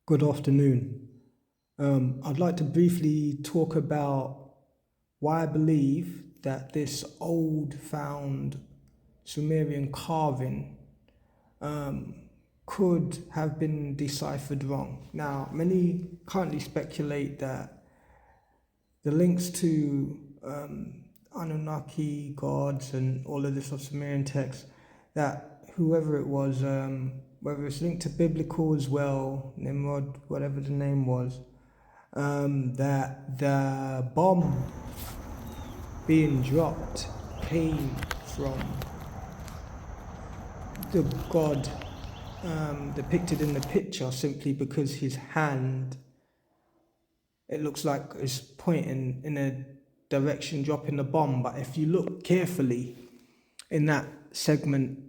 Good afternoon. I'd like to briefly talk about why I believe that this old found Sumerian carving could have been deciphered wrong. Now, many currently speculate that the links to Anunnaki gods and all of this of Sumerian texts, that whoever it was, whether it's linked to biblical as well, Nimrod, whatever the name was, that the bomb being dropped came from the god depicted in the picture, simply because his hand, it looks like it's pointing in a direction dropping the bomb. But if you look carefully in that segment,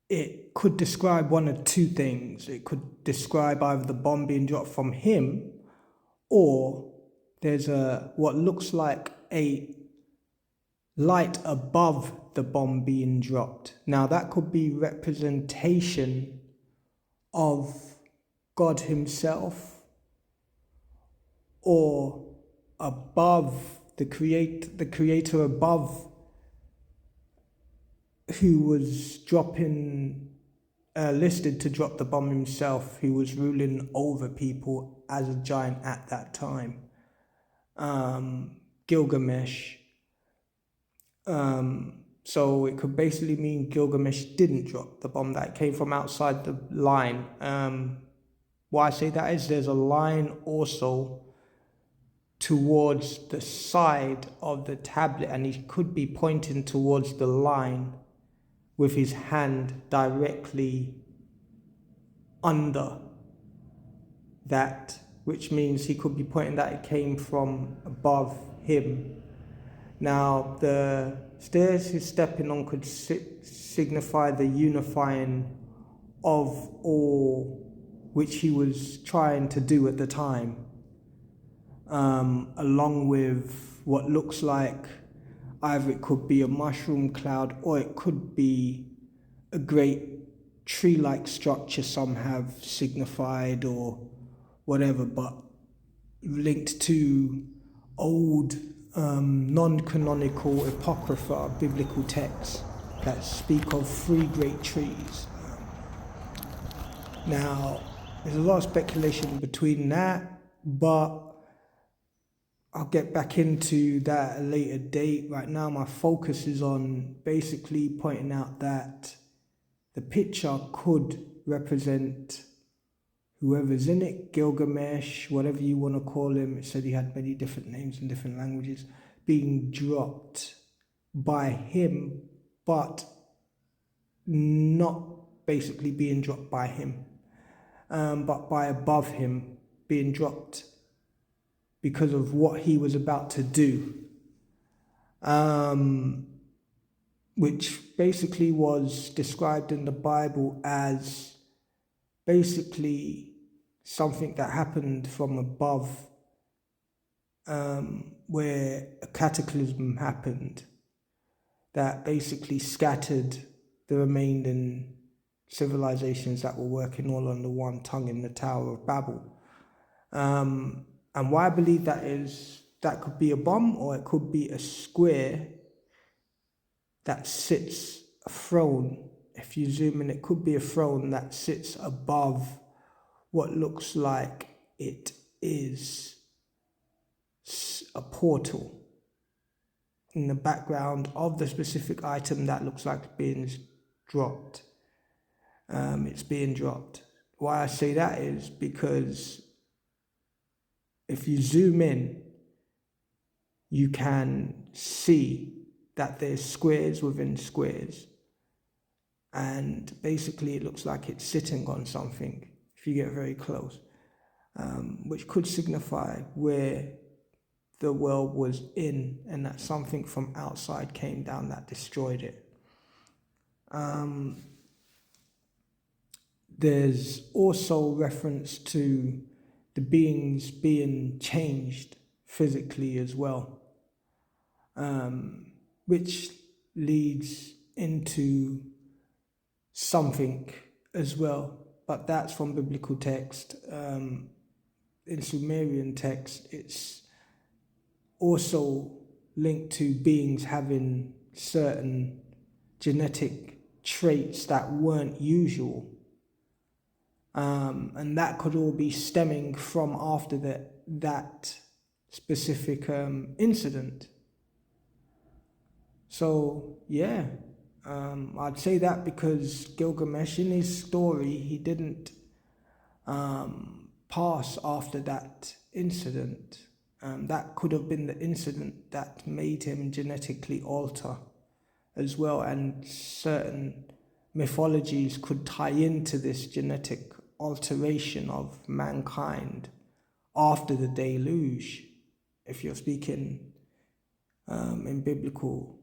it could describe one of two things. It could describe either the bomb being dropped from him, or there's what looks like a light above the bomb being dropped. Now that could be representation of God himself, or above the creator above, who was listed to drop the bomb himself, who was ruling over people as a giant at that time. Gilgamesh. So it could basically mean Gilgamesh didn't drop the bomb, that it came from outside the line. Why I say that is there's a line also towards the side of the tablet, and he could be pointing towards the line with his hand directly under that, which means he could be pointing that it came from above him. Now, the stairs he's stepping on could signify the unifying of all which he was trying to do at the time, along with what looks like either it could be a mushroom cloud, or it could be a great tree-like structure some have signified, or whatever, but linked to old non-canonical apocrypha biblical texts that speak of three great trees. Now, there's a lot of speculation between that, but I'll get back into that at a later date. Right now, my focus is on basically pointing out that the picture could represent whoever's in it, Gilgamesh, whatever you want to call him. It said he had many different names in different languages, being dropped by him, but not basically being dropped by him, but by above him, being dropped because of what he was about to do, which basically was described in the Bible as basically something that happened from above, where a cataclysm happened that basically scattered the remaining civilizations that were working all under one tongue in the Tower of Babel. And why I believe that is, that could be a bomb, or it could be a square that sits a throne. If you zoom in, it could be a throne that sits above what looks like it is a portal in the background of the specific item that looks like being dropped. It's being dropped. Why I say that is because if you zoom in, you can see that there's squares within squares. And basically it looks like it's sitting on something if you get very close, which could signify where the world was in, and that something from outside came down that destroyed it. There's also reference to the beings being changed physically as well, which leads into something as well. but that's from biblical text. In Sumerian text, it's also linked to beings having certain genetic traits that weren't usual. And that could all be stemming from after that specific incident. So yeah, I'd say that because Gilgamesh, in his story, he didn't pass after that incident. That could have been the incident that made him genetically alter as well, and certain mythologies could tie into this genetic alteration of mankind after the deluge, if you're speaking in biblical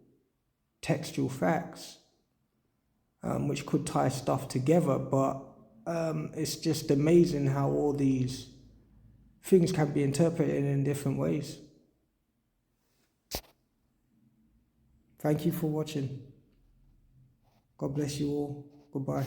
textual facts, which could tie stuff together. But it's just amazing how all these things can be interpreted in different ways. Thank you for watching. God bless you all. Goodbye.